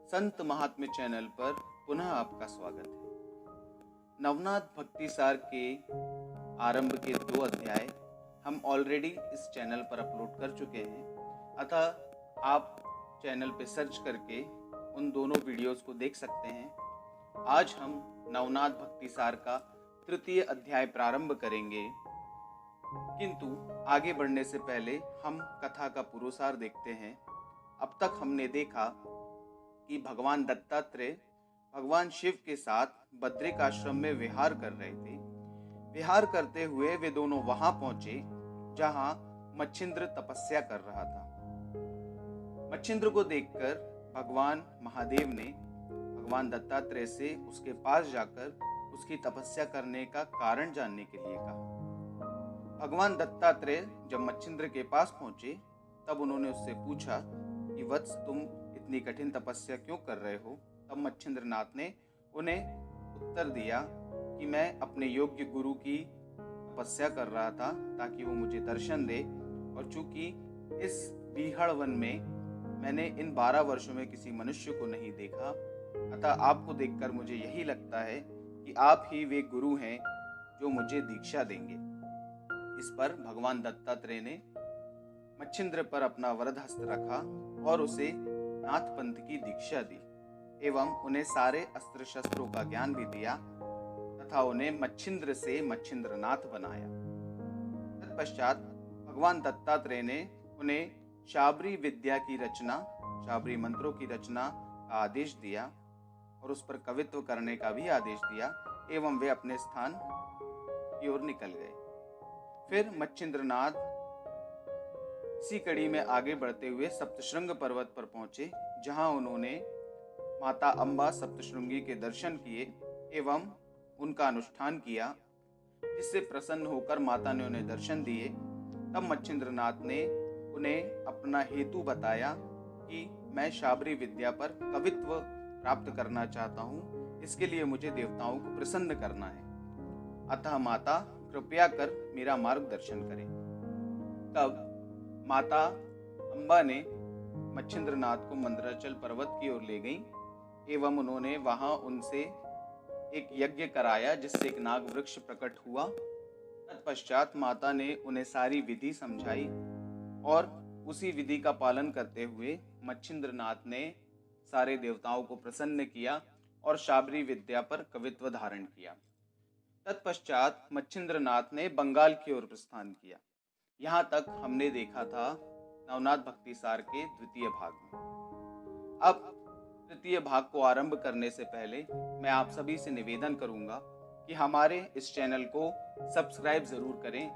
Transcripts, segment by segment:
संत महात्म्य चैनल पर पुनः आपका स्वागत है। नवनाथ भक्ति सार के आरंभ के 2 अध्याय हम ऑलरेडी इस चैनल पर अपलोड कर चुके हैं, अतः आप चैनल पे सर्च करके उन दोनों वीडियोस को देख सकते हैं। आज हम नवनाथ भक्ति सार का 3 अध्याय प्रारंभ करेंगे, किंतु आगे बढ़ने से पहले हम कथा का पुरोसार देखते हैं। अब तक हमने देखा कि भगवान दत्तात्रेय भगवान शिव के साथ बद्रिक आश्रम में विहार कर रहे थे। विहार करते हुए वे दोनों वहां पहुंचे जहां मच्छिंद्र तपस्या कर रहा था। मच्छिंद्र को देखकर भगवान महादेव ने भगवान दत्तात्रेय से उसके पास जाकर उसकी तपस्या करने का कारण जानने के लिए कहा। भगवान दत्तात्रेय जब मच्छिंद्र के पास पहुंचे तब उन्होंने उससे पूछा कि वत्स, तुम इतनी कठिन तपस्या क्यों कर रहे हो? तब मच्छिंद्रनाथ ने उन्हें उत्तर दिया कि मैं अपने योग्य गुरु की तपस्या कर रहा था ताकि वो मुझे दर्शन दे, और चूंकि इस बीहड़ वन में मैंने इन 12 वर्षों में किसी मनुष्य को नहीं देखा, अतः आपको देखकर मुझे यही लगता है कि आप ही वे गुरु हैं जो मुझे दीक्षा देंगे। इस पर भगवान दत्तात्रेय ने मच्छिंद्र पर अपना वरद हस्त रखा और उसे नाथ पंथ की दीक्षा दी एवं उन्हें सारे अस्त्र शस्त्रों का ज्ञान भी दिया तथा उन्हें मच्छिंद्र से मच्छिंद्रनाथ बनाया। तत्पश्चात भगवान दत्तात्रेय ने उन्हें शाबरी विद्या की रचना, शाबरी मंत्रों की रचना का आदेश दिया और उस पर कवित्व करने का भी आदेश दिया एवं वे अपने स्थान की ओर निकल गए। फिर मच्छिंद्रनाथ इसी कड़ी में आगे बढ़ते हुए सप्तशृंग पर्वत पर पहुंचे, जहां उन्होंने माता अम्बा सप्तशृंगी के दर्शन किए एवं उनका अनुष्ठान किया, जिससे प्रसन्न होकर माता ने उन्हें दर्शन दिए। तब मच्छिंद्रनाथ ने उन्हें अपना हेतु बताया कि मैं शाबरी विद्या पर कवित्व प्राप्त करना चाहता हूँ, इसके लिए मुझे देवताओं को प्रसन्न करना है, अतः माता कृपया कर मेरा मार्गदर्शन करें। तब माता अम्बा ने मच्छिंद्रनाथ को मंदराचल पर्वत की ओर ले गईं एवं उन्होंने वहां उनसे एक यज्ञ कराया जिससे एक नाग वृक्ष प्रकट हुआ। तत्पश्चात माता ने उन्हें सारी विधि समझाई और उसी विधि का पालन करते हुए मच्छिंद्रनाथ ने सारे देवताओं को प्रसन्न किया और शाबरी विद्या पर कवित्व धारण किया। तत्पश्चात मच्छिंद्रनाथ ने बंगाल की ओर प्रस्थान किया। यहाँ तक हमने देखा था नवनाथ भक्ति सार के 2 भाग में। अब 3 भाग को आरंभ करने से पहले मैं आप सभी से निवेदन करूंगा कि हमारे इस चैनल को सब्सक्राइब जरूर करें,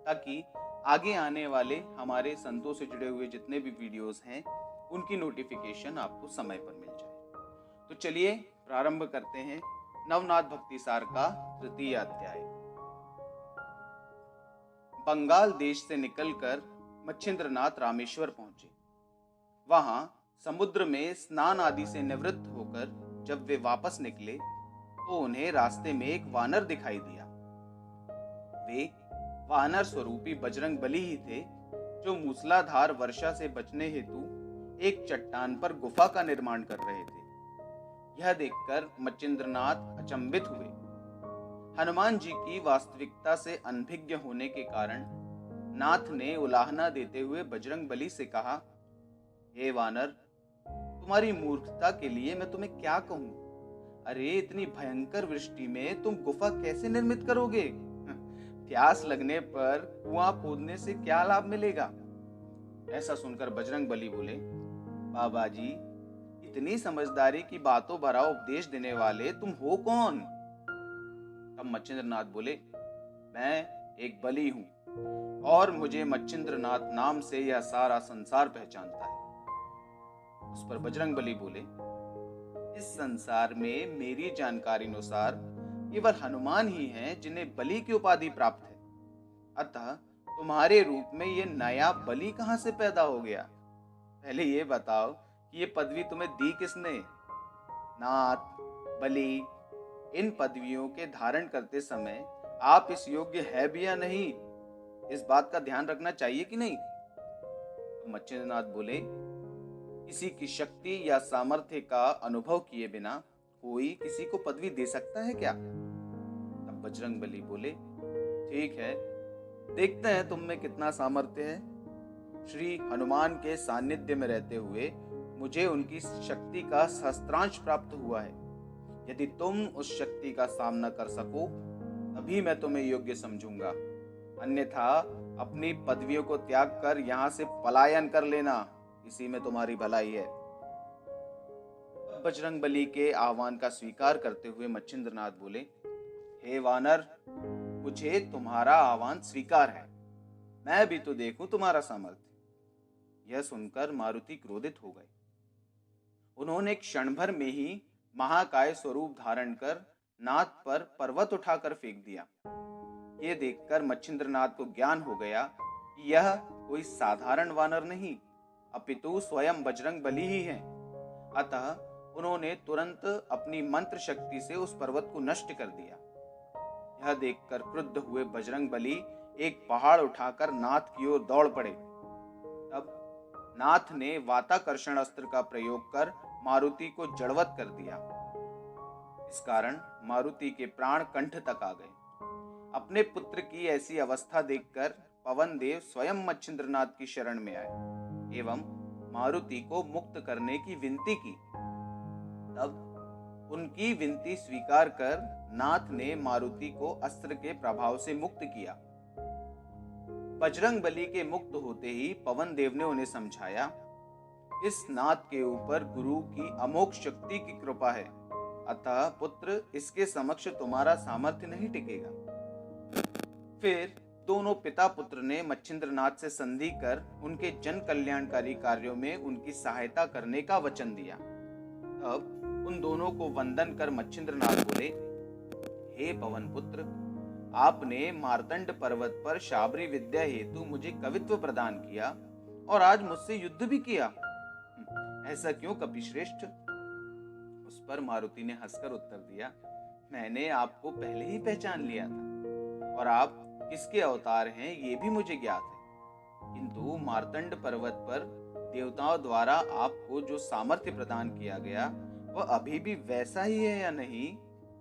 ताकि आगे आने वाले हमारे संतों से जुड़े हुए जितने भी वीडियोस हैं उनकी नोटिफिकेशन आपको समय पर मिल जाए। तो चलिए प्रारंभ करते हैं नवनाथ भक्ति सार का 3 अध्याय। बंगाल देश से निकलकर मच्छिंद्रनाथ रामेश्वर पहुंचे। वहां समुद्र में स्नान आदि से निवृत्त होकर जब वे वापस निकले तो उन्हें रास्ते में एक वानर दिखाई दिया। वे वानर स्वरूपी बजरंग बली ही थे, जो मूसलाधार वर्षा से बचने हेतु एक चट्टान पर गुफा का निर्माण कर रहे थे। यह देखकर मच्छिंद्रनाथ अचंभित हुए। हनुमान जी की वास्तविकता से अनभिज्ञ होने के कारण नाथ ने उलाहना देते हुए बजरंग बली से कहा, हे वानर, तुम्हारी मूर्खता के लिए मैं तुम्हें क्या कहूं? अरे इतनी भयंकर वृष्टि में तुम गुफा कैसे निर्मित करोगे? प्यास लगने पर कुआं खोदने से क्या लाभ मिलेगा? ऐसा सुनकर बजरंग बली बोले, बाबा जी, इतनी समझदारी की बातों भरा उपदेश देने वाले तुम हो कौन? तब मच्छिंद्रनाथ बोले, मैं एक बली हूं और मुझे मच्छिंद्रनाथ नाम से यह सारा संसार पहचानता है। उस पर बजरंग बली बोले, इस संसार में मेरी जानकारी अनुसार केवल हनुमान ही हैं जिन्हें बली की उपाधि प्राप्त है, अतः तुम्हारे रूप में ये नया बली कहां से पैदा हो गया? पहले ये बताओ कि ये पदवी तुम्हें दी किसने? नाथ, बली, इन पदवियों के धारण करते समय आप इस योग्य है भी या नहीं, इस बात का ध्यान रखना चाहिए कि नहीं? तो मच्छिंद्रनाथ बोले, किसी की शक्ति या सामर्थ्य का अनुभव किए बिना कोई किसी को पदवी दे सकता है क्या? तब बजरंगबली बोले, ठीक है, देखते हैं तुम में कितना सामर्थ्य है। श्री हनुमान के सानिध्य में रहते हुए मुझे उनकी शक्ति का सहस्त्रांश प्राप्त हुआ है। यदि तुम उस शक्ति का सामना कर सको तभी मैं तुम्हें योग्य समझूंगा, अन्यथा अपनी पदवियों को त्याग कर यहाँ से पलायन कर लेना, इसी में तुम्हारी भलाई है। बजरंगबली के आह्वान का स्वीकार करते हुए मच्छिंद्रनाथ बोले, हे वानर, मुझे तुम्हारा आह्वान स्वीकार है, मैं भी तो देखूं तुम्हारा सामर्थ्य। यह सुनकर मारुति क्रोधित हो गए। उन्होंने क्षण भर में ही महाकाय स्वरूप धारण कर नाथ पर पर्वत उठाकर फेंक दिया। ये देखकर मच्छिंद्रनाथ को ज्ञान हो गया कि यह कोई साधारण वानर नहीं, अपितु स्वयं बजरंगबली ही है। अतः उन्होंने तुरंत अपनी मंत्र शक्ति से उस पर्वत को नष्ट कर दिया। यह देखकर क्रुद्ध हुए बजरंगबली एक पहाड़ उठाकर नाथ की ओर दौड़ पड़े। तब नाथ ने वाताकर्षण अस्त्र का प्रयोग कर मारुति को जड़वत कर दिया। इस कारण मारुति के प्राण कंठ तक आ गए। अपने पुत्र की ऐसी अवस्था देखकर पवन देव स्वयं मच्छिंद्रनाथ की शरण में आए एवं मारुति को मुक्त करने की विनती की। तब उनकी विनती स्वीकार कर नाथ ने मारुति को अस्त्र के प्रभाव से मुक्त किया। बजरंगबली के मुक्त होते ही पवन देव ने उन्हें समझाया, इस नाथ के ऊपर गुरु की अमोघ शक्ति की कृपा है, अतः पुत्र इसके समक्ष तुम्हारा सामर्थ्य नहीं टिकेगा। फिर दोनों पिता पुत्र ने मच्छिंद्रनाथ से संधि कर उनके जन कल्याणकारी कार्यों में उनकी सहायता करने का वचन दिया। अब उन दोनों को वंदन कर मच्छिंद्रनाथ बोले, हे पवन पुत्र, आपने मार्तंड पर्वत पर शाबरी विद्या हेतु मुझे कवित्व प्रदान किया और आज मुझसे युद्ध भी किया। ऐसा क्यों कपिश्रेष्ठ? उस पर मारुति ने हंसकर उत्तर दिया, मैंने आपको पहले ही पहचान लिया था और आप किसके अवतार हैं ये भी मुझे ज्ञात है, किंतु मार्तंड पर्वत पर देवताओं द्वारा आपको जो सामर्थ्य प्रदान किया गया वह अभी भी वैसा ही है या नहीं,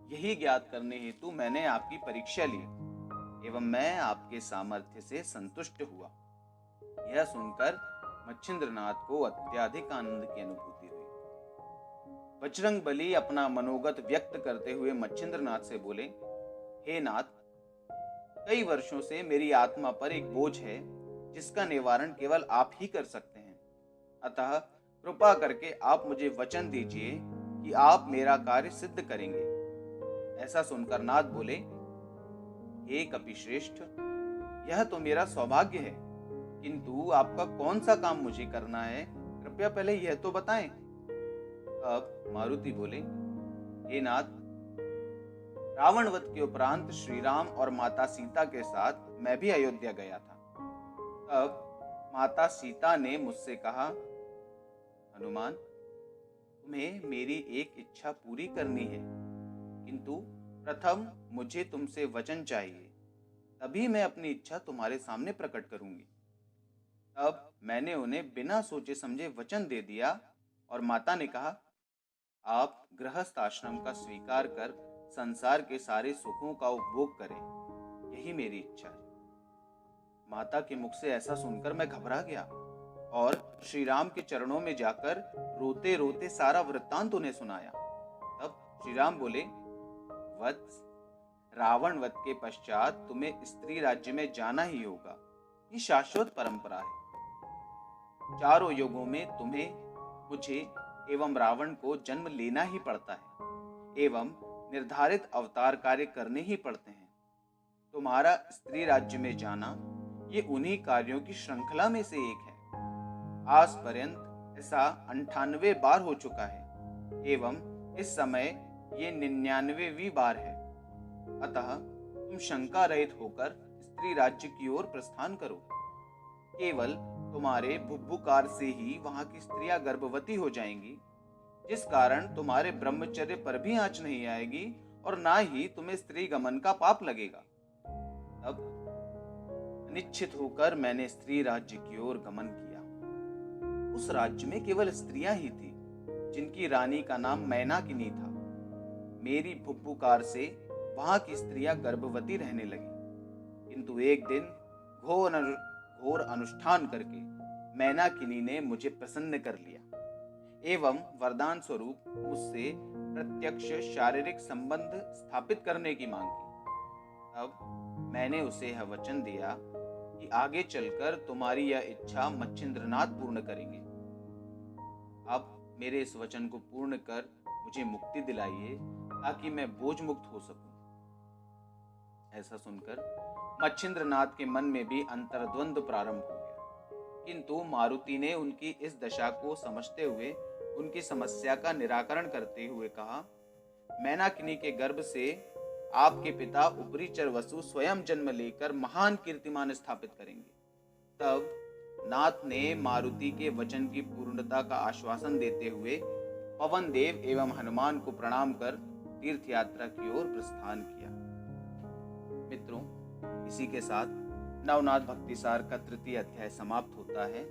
यही ज्ञात करने हेतु मैंने आपकी परीक्षा ली एवं मैं आपके सामर्थ्य से संतुष्ट हुआ। यह सुनकर मच्छिंद्रनाथ को अत्यधिक आनंद की अनुभूति हुई। बजरंगबली अपना मनोगत व्यक्त करते हुए मच्छिंद्रनाथ से बोले, हे नाथ, कई वर्षों से मेरी आत्मा पर एक बोझ है जिसका निवारण केवल आप ही कर सकते हैं, अतः कृपा करके आप मुझे वचन दीजिए कि आप मेरा कार्य सिद्ध करेंगे। ऐसा सुनकर नाथ बोले, हे कपिश्रेष्ठ, यह तो मेरा सौभाग्य है, किंतु आपका कौन सा काम मुझे करना है, कृपया पहले यह तो बताएं। अब मारुति बोले, हे नाथ, रावण वध के उपरांत श्री राम और माता सीता के साथ मैं भी अयोध्या गया था। अब माता सीता ने मुझसे कहा, हनुमान, तुम्हें मेरी एक इच्छा पूरी करनी है, किंतु प्रथम मुझे तुमसे वचन चाहिए, तभी मैं अपनी इच्छा तुम्हारे सामने प्रकट करूंगी। अब मैंने उन्हें बिना सोचे समझे वचन दे दिया और माता ने कहा, आप गृहस्थ आश्रम का स्वीकार कर संसार के सारे सुखों का उपभोग करें, यही मेरी इच्छा है। माता के मुख से ऐसा सुनकर मैं घबरा गया और श्री राम के चरणों में जाकर रोते रोते सारा वृत्तांत उन्हें सुनाया। तब श्री राम बोले, वत्स, रावण वध के पश्चात तुम्हें स्त्री राज्य में जाना ही होगा, ये शाश्वत परंपरा है। चारों युगों में तुम्हें, मुझे एवं रावण को जन्म लेना ही पड़ता है एवं निर्धारित अवतार कार्य करने ही पड़ते हैं। तुम्हारा स्त्री राज्य में जाना ये उन्हीं कार्यों की श्रृंखला में से एक है। आज पर्यंत ऐसा 98 बार हो चुका है एवं इस समय ये 99वीं बार है। अतः तुम शंका रहित होकर स्त्री राज्य की ओर प्रस्थान करो। केवल तुम्हारे बुभुकार से ही वहां की स्त्रियां गर्भवती हो जाएंगी, जिस कारण तुम्हारे ब्रह्मचर्य पर भी आंच नहीं आएगी और ना ही तुम्हें स्त्री गमन का पाप लगेगा। तब अनिच्छित होकर मैंने स्त्री राज्य की ओर गमन किया। उस राज्य में केवल स्त्रियां ही थी, जिनकी रानी का नाम मैनाकिनी था। मेरी फुफुकार से वहां की स्त्रियां गर्भवती रहने लगी, किंतु एक दिन घोर अनुष्ठान करके मैनाकिनी ने मुझे प्रसन्न कर लिया एवं वरदान स्वरूप मुझसे प्रत्यक्ष शारीरिक संबंध स्थापित करने की मांग की। अब मैंने उसे यह वचन दिया कि आगे चलकर तुम्हारी यह इच्छा मच्छिंद्रनाथ पूर्ण करेंगे। अब मेरे इस वचन को पूर्ण कर मुझे मुक्ति दिलाइए, ताकि मैं बोझ मुक्त हो सकूं। ऐसा सुनकर मच्छिंद्रनाथ के मन में भी अंतर्द्वंद प्रारंभ हो गया, किंतु मारुति ने उनकी इस दशा को समझते हुए उनकी समस्या का निराकरण करते हुए कहा, मैनाकिनी के गर्भ से आपके पिता उपरीचर वसु स्वयं जन्म लेकर महान कीर्तिमान स्थापित करेंगे। तब नाथ ने मारुति के वचन की पूर्णता का आश्वासन देते हुए पवन देव एवं हनुमान को प्रणाम कर तीर्थ यात्रा की ओर प्रस्थान किया। मित्रों, इसी के साथ नवनाथ भक्तिसार का 3य अध्याय समाप्त होता है।